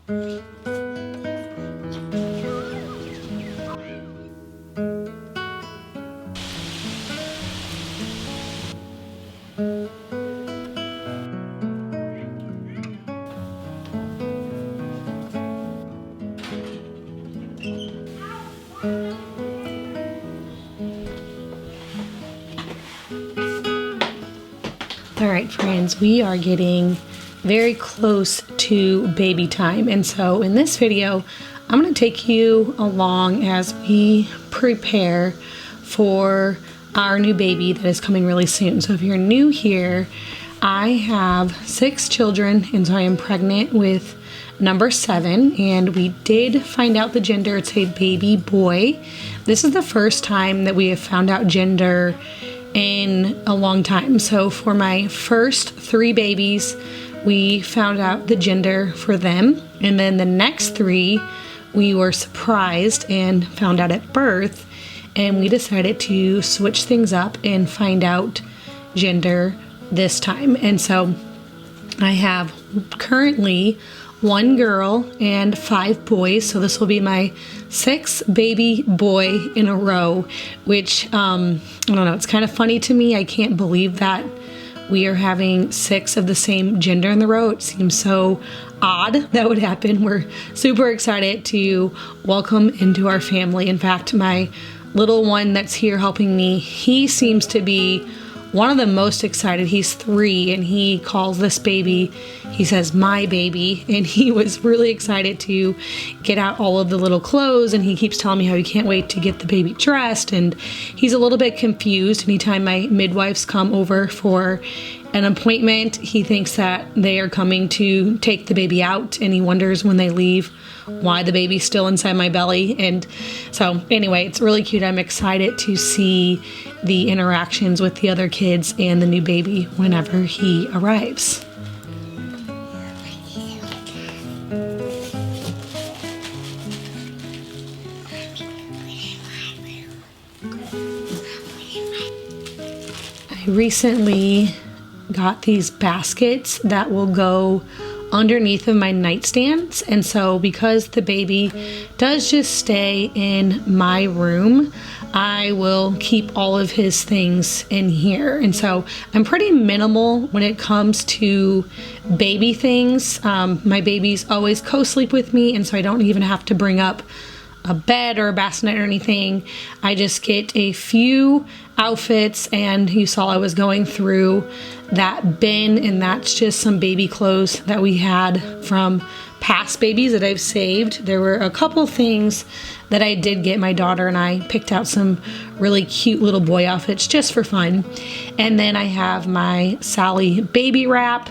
All right, friends, we are getting very close to baby time. And so in this video, I'm going to take you along as we prepare for our new baby that is coming really soon. So if you're new here, I have 6 children, and so I am pregnant with number 7, and we did find out the gender. It's a baby boy. This is the first time that we have found out gender in a long time. So for my first 3 babies, we found out the gender for them, and then the next 3 we were surprised and found out at birth, and we decided to switch things up and find out gender this time. And so I have currently 1 girl and 5 boys, so this will be my 6th baby boy in a row, which I don't know, it's kind of funny to me. I can't believe that we are having 6 of the same gender in the row. It seems so odd that would happen. We're super excited to welcome into our family. In fact, my little one that's here helping me, he seems to be one of the most excited. He's 3, and he calls this baby, he says, my baby, and he was really excited to get out all of the little clothes, and he keeps telling me how he can't wait to get the baby dressed, and he's a little bit confused. Anytime my midwives come over for an appointment, he thinks that they are coming to take the baby out, and he wonders when they leave why the baby's still inside my belly. And so anyway, it's really cute. I'm excited to see the interactions with the other kids and the new baby whenever he arrives. I recently got these baskets that will go underneath of my nightstands, and so because the baby does just stay in my room, I will keep all of his things in here. And so I'm pretty minimal when it comes to baby things. My babies always co-sleep with me, and so I don't even have to bring up a bed or a bassinet or anything. I just get a few outfits, and you saw I was going through that bin, and that's just some baby clothes that we had from past babies that I've saved. There were a couple things that I did get. My daughter and I picked out some really cute little boy outfits just for fun. And then I have my Sally baby wrap,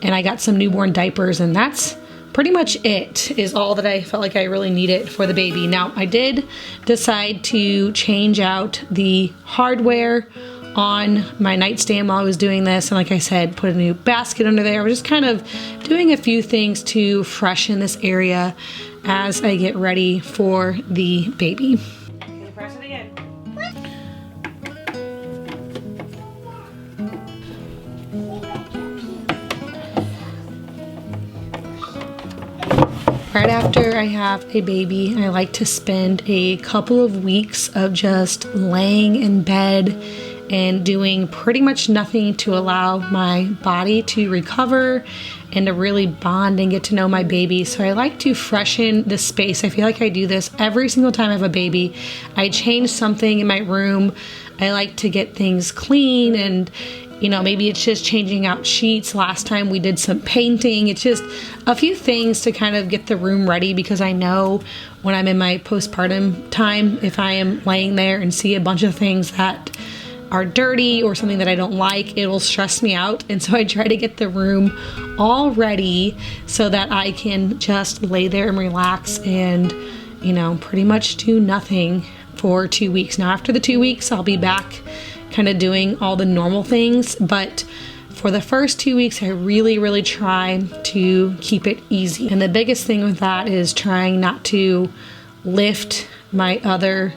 and I got some newborn diapers, and that's pretty much it, is all that I felt like I really needed for the baby. Now, I did decide to change out the hardware on my nightstand while I was doing this, and like I said, put a new basket under there. I was just kind of doing a few things to freshen this area as I get ready for the baby. I'm gonna press it again. Right after I have a baby, I like to spend a couple of weeks of just laying in bed and doing pretty much nothing to allow my body to recover and to really bond and get to know my baby. So I like to freshen the space. I feel like I do this every single time I have a baby. I change something in my room. I like to get things clean, and maybe it's just changing out sheets. Last time we did some painting. It's just a few things to kind of get the room ready, because I know when I'm in my postpartum time, if I am laying there and see a bunch of things that are dirty or something that I don't like, it will stress me out. And so I try to get the room all ready so that I can just lay there and relax and, pretty much do nothing for 2 weeks. Now, after the 2 weeks, I'll be back kind of doing all the normal things, but for the first 2 weeks, I really, really try to keep it easy. And the biggest thing with that is trying not to lift my other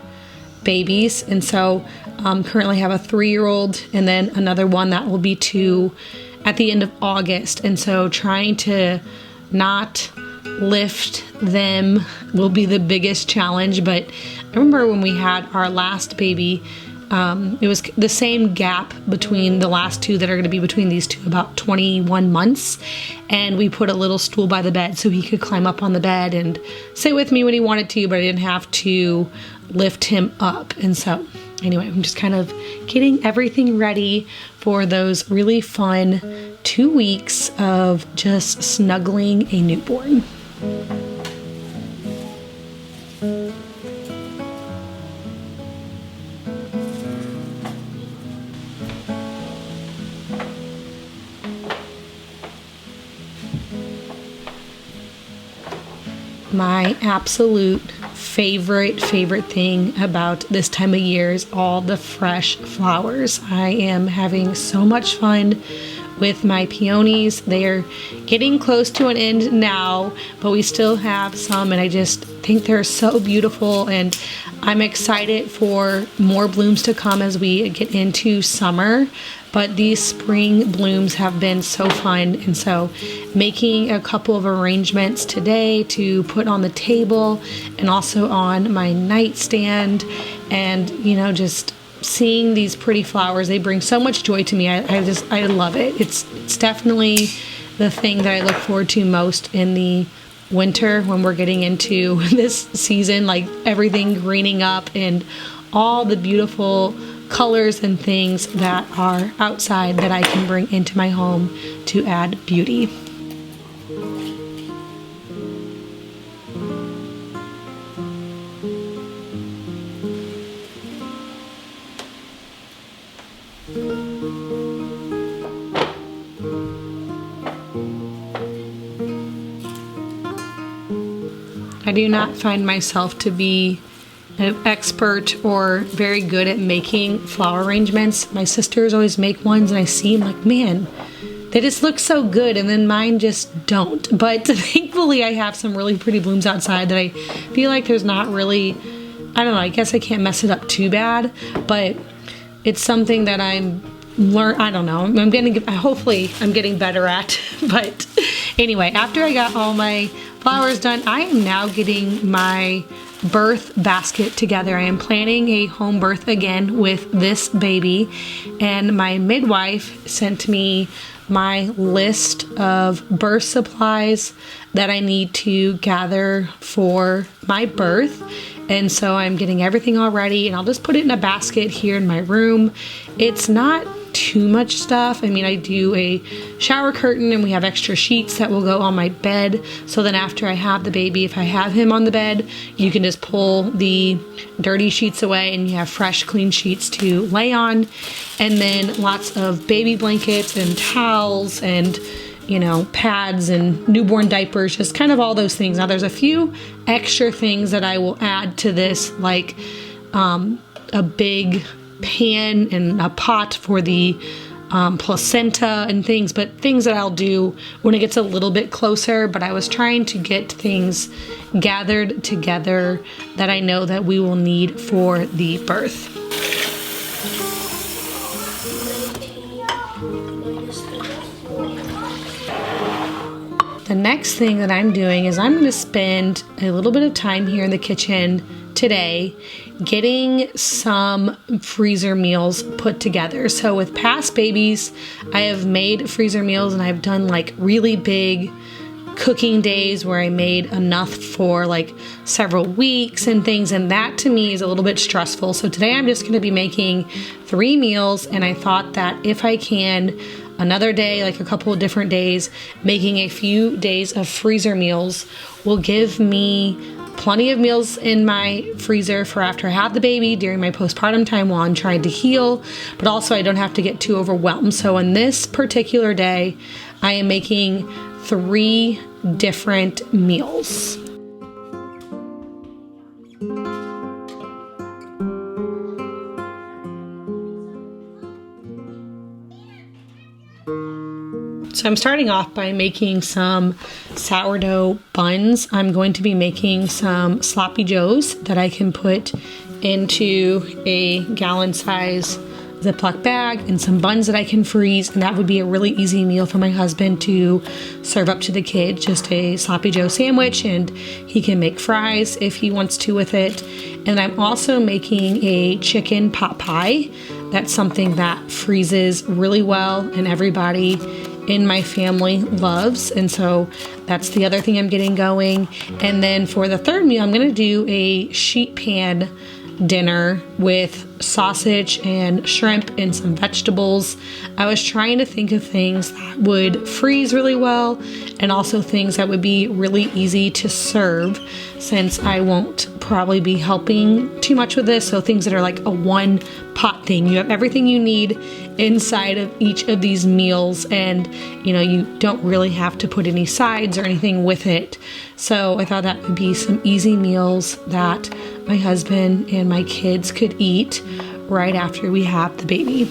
babies. And so currently have a 3-year-old and then another one that will be 2 at the end of August. And so trying to not lift them will be the biggest challenge. But I remember when we had our last baby, it was the same gap between the last two that are going to be between these two, about 21 months. And we put a little stool by the bed so he could climb up on the bed and sit with me when he wanted to, but I didn't have to lift him up. And so anyway, I'm just kind of getting everything ready for those really fun 2 weeks of just snuggling a newborn. My absolute favorite thing about this time of year is all the fresh flowers. I am having so much fun with my peonies. They are getting close to an end now, but we still have some, and I just think they're so beautiful, and I'm excited for more blooms to come as we get into summer. But these spring blooms have been so fun, and so making a couple of arrangements today to put on the table and also on my nightstand, and just seeing these pretty flowers, they bring so much joy to me. I love it. It's definitely the thing that I look forward to most in the winter when we're getting into this season, like everything greening up and all the beautiful colors and things that are outside that I can bring into my home to add beauty. I do not find myself to be an expert or very good at making flower arrangements. My sisters always make ones, and I see them like, man, they just look so good, and then mine just don't. But thankfully I have some really pretty blooms outside that I feel like there's not really, I don't know, I guess I can't mess it up too bad, but it's something that I don't know, hopefully I'm getting better at. But anyway, after I got all my flowers done, I am now getting my birth basket together. I am planning a home birth again with this baby, and my midwife sent me my list of birth supplies that I need to gather for my birth. And so I'm getting everything all ready, and I'll just put it in a basket here in my room. It's not too much stuff. I mean, I do a shower curtain, and we have extra sheets that will go on my bed. So then after I have the baby, if I have him on the bed, you can just pull the dirty sheets away and you have fresh, clean sheets to lay on. And then lots of baby blankets and towels and pads and newborn diapers, just kind of all those things. Now there's a few extra things that I will add to this, like a big pan and a pot for the placenta and things, but things that I'll do when it gets a little bit closer. But I was trying to get things gathered together that I know that we will need for the birth. The next thing that I'm doing is I'm going to spend a little bit of time here in the kitchen today getting some freezer meals put together. So with past babies, I have made freezer meals, and I've done like really big cooking days where I made enough for like several weeks and things, and that to me is a little bit stressful. So today I'm just going to be making 3 meals, and I thought that if I can another day, like a couple of different days, making a few days of freezer meals will give me plenty of meals in my freezer for after I have the baby, during my postpartum time while I'm trying to heal, but also I don't have to get too overwhelmed. So on this particular day, I am making 3 different meals. So I'm starting off by making some sourdough buns. I'm going to be making some sloppy joes that I can put into a gallon size Ziploc bag and some buns that I can freeze, and that would be a really easy meal for my husband to serve up to the kids. Just a sloppy joe sandwich, and he can make fries if he wants to with it. And I'm also making a chicken pot pie. That's something that freezes really well and everybody in my family loves, and so that's the other thing I'm getting going. And then for the third meal, I'm going to do a sheet pan dinner with sausage and shrimp and some vegetables. I was trying to think of things that would freeze really well and also things that would be really easy to serve, since I won't probably be helping too much with this. So things that are like a one pot thing. You have everything you need inside of each of these meals, and you don't really have to put any sides or anything with it. So I thought that would be some easy meals that my husband and my kids could eat right after we have the baby.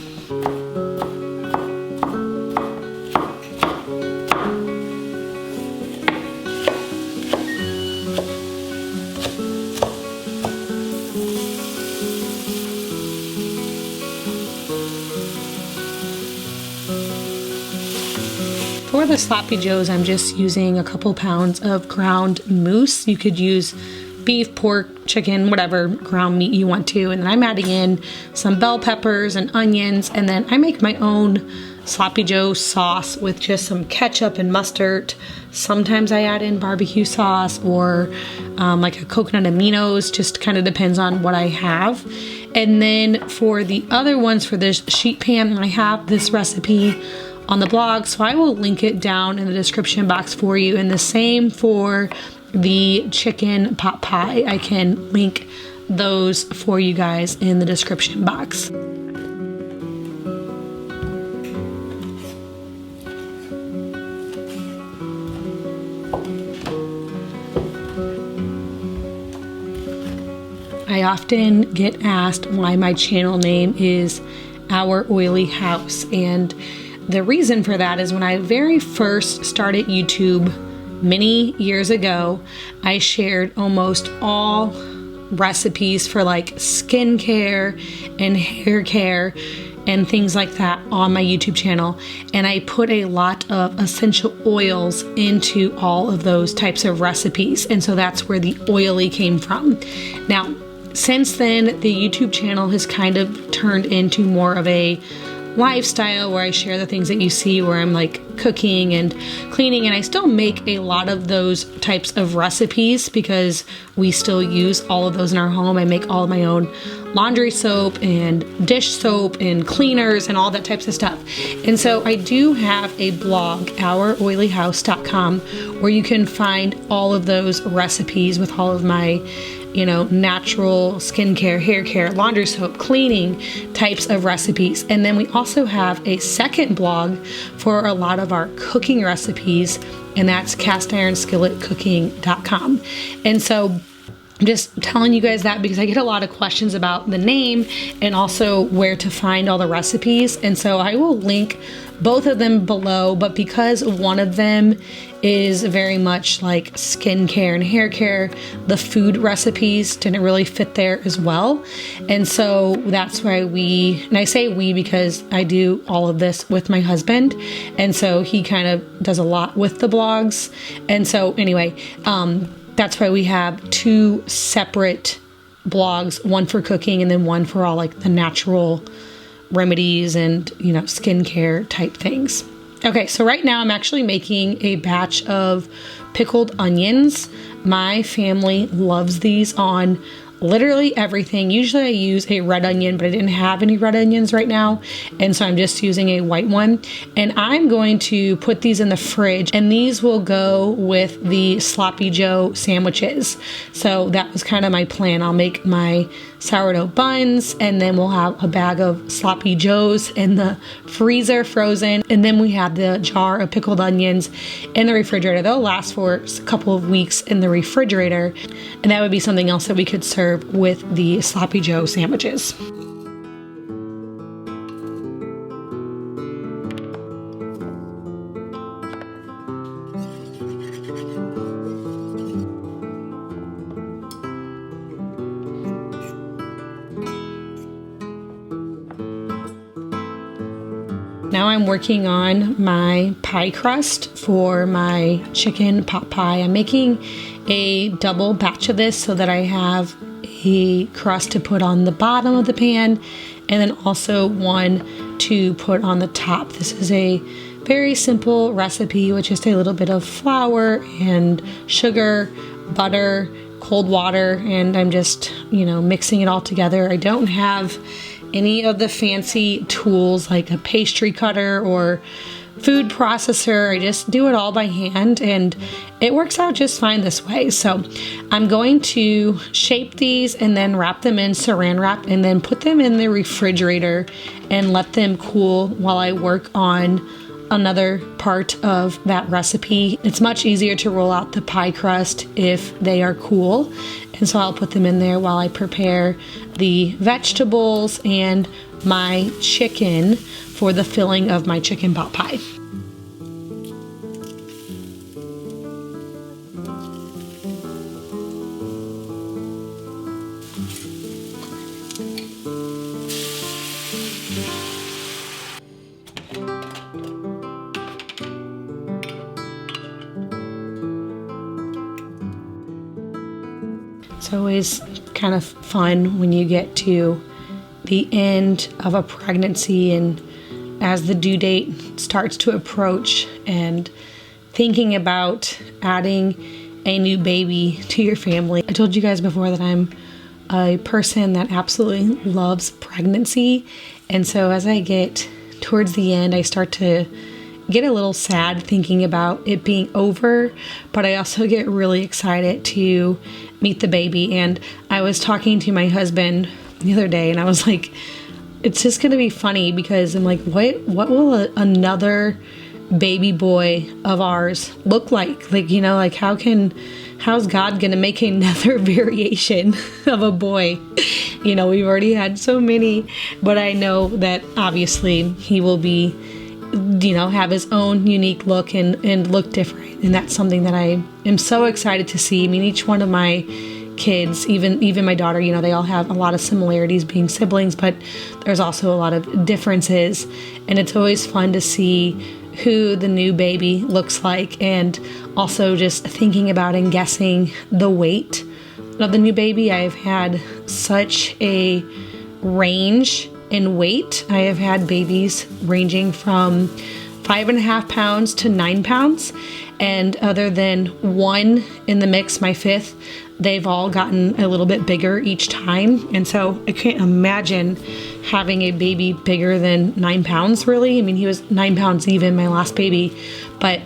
For the sloppy joes, I'm just using a couple pounds of ground moose. You could use beef, pork, chicken, whatever ground meat you want to. And then I'm adding in some bell peppers and onions. And then I make my own sloppy joe sauce with just some ketchup and mustard. Sometimes I add in barbecue sauce or like a coconut aminos, just kind of depends on what I have. And then for the other ones, for this sheet pan, I have this recipe on the blog, so I will link it down in the description box for you. And the same for the chicken pot pie. I can link those for you guys in the description box. I often get asked why my channel name is Our Oily House, and the reason for that is when I very first started YouTube many years ago, I shared almost all recipes for like skincare and hair care and things like that on my YouTube channel. And I put a lot of essential oils into all of those types of recipes. And so that's where the oily came from. Now, since then, the YouTube channel has kind of turned into more of a lifestyle where I share the things that you see, where I'm like cooking and cleaning, and I still make a lot of those types of recipes because we still use all of those in our home. I make all of my own laundry soap and dish soap and cleaners and all that types of stuff. And so I do have a blog, ouroilyhouse.com, where you can find all of those recipes with all of my natural skincare, hair care, laundry soap, cleaning types of recipes. And then we also have a second blog for a lot of our cooking recipes, and that's castironsskilletcooking.com. And so I'm just telling you guys that because I get a lot of questions about the name and also where to find all the recipes. And so I will link both of them below, but because one of them is very much like skincare and hair care, the food recipes didn't really fit there as well. And so that's why and I say we because I do all of this with my husband. And so he kind of does a lot with the blogs. And so anyway, that's why we have two separate blogs, one for cooking and then one for all like the natural remedies and, skincare type things. Okay, so right now I'm actually making a batch of pickled onions. My family loves these on literally everything. Usually I use a red onion, but I didn't have any red onions right now. And so I'm just using a white one. And I'm going to put these in the fridge, and these will go with the sloppy joe sandwiches. So that was kind of my plan. I'll make my sourdough buns, and then we'll have a bag of sloppy joes in the freezer frozen. And then we have the jar of pickled onions in the refrigerator. They'll last for a couple of weeks in the refrigerator. And that would be something else that we could serve with the sloppy joe sandwiches. now I'm working on my pie crust for my chicken pot pie. I'm making a double batch of this so that I have a crust to put on the bottom of the pan and then also one to put on the top. This is a very simple recipe with just a little bit of flour and sugar, butter, cold water, and I'm just, mixing it all together. I don't have any of the fancy tools like a pastry cutter or food processor. I just do it all by hand, and it works out just fine this way. So I'm going to shape these and then wrap them in saran wrap and then put them in the refrigerator and let them cool while I work on another part of that recipe. It's much easier to roll out the pie crust if they are cool, and so I'll put them in there while I prepare the vegetables and my chicken for the filling of my chicken pot pie. It's always kind of fun when you get to the end of a pregnancy and as the due date starts to approach and thinking about adding a new baby to your family. I told you guys before that I'm a person that absolutely loves pregnancy, and so as I get towards the end, I start to get a little sad thinking about it being over, but I also get really excited to meet the baby. And I was talking to my husband the other day and I was like, it's just going to be funny because I'm like, what will another baby boy of ours look like? Like, how's God going to make another variation of a boy? We've already had so many, but I know that obviously he will be, have his own unique look and look different. And that's something that I am so excited to see. I mean, each one of my kids, even my daughter, they all have a lot of similarities being siblings, but there's also a lot of differences. And it's always fun to see who the new baby looks like, and also just thinking about and guessing the weight of the new baby. I've had such a range in weight. I have had babies ranging from 5.5 pounds to 9 pounds. And other than one in the mix, my fifth, they've all gotten a little bit bigger each time. And so I can't imagine having a baby bigger than 9 pounds, really. I mean, he was 9 pounds even, my last baby, but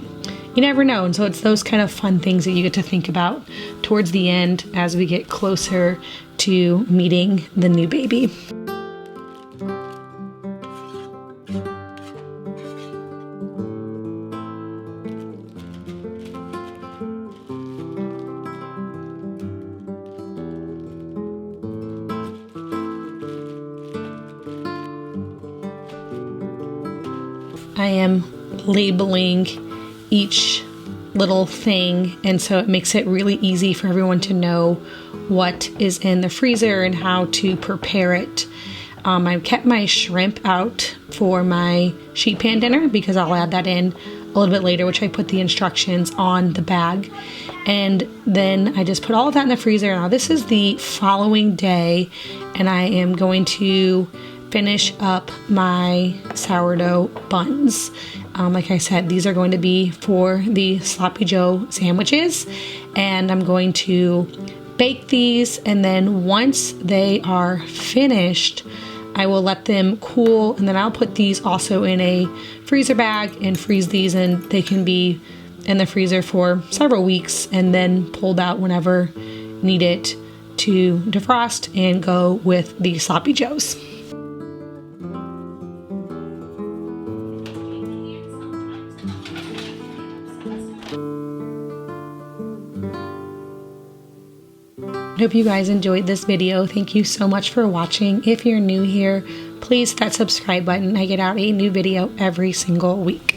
you never know. And so it's those kind of fun things that you get to think about towards the end as we get closer to meeting the new baby. I am labeling each little thing, and so it makes it really easy for everyone to know what is in the freezer and how to prepare it. I've kept my shrimp out for my sheet pan dinner because I'll add that in a little bit later, which I put the instructions on the bag. And then I just put all of that in the freezer. Now this is the following day, and I am going to finish up my sourdough buns. Like I said, these are going to be for the Sloppy Joe sandwiches, and I'm going to bake these, and then once they are finished, I will let them cool, and then I'll put these also in a freezer bag and freeze these, and they can be in the freezer for several weeks and then pulled out whenever needed to defrost and go with the Sloppy Joes. I hope you guys enjoyed this video. Thank you so much for watching. If you're new here, please hit that subscribe button. I get out a new video every single week.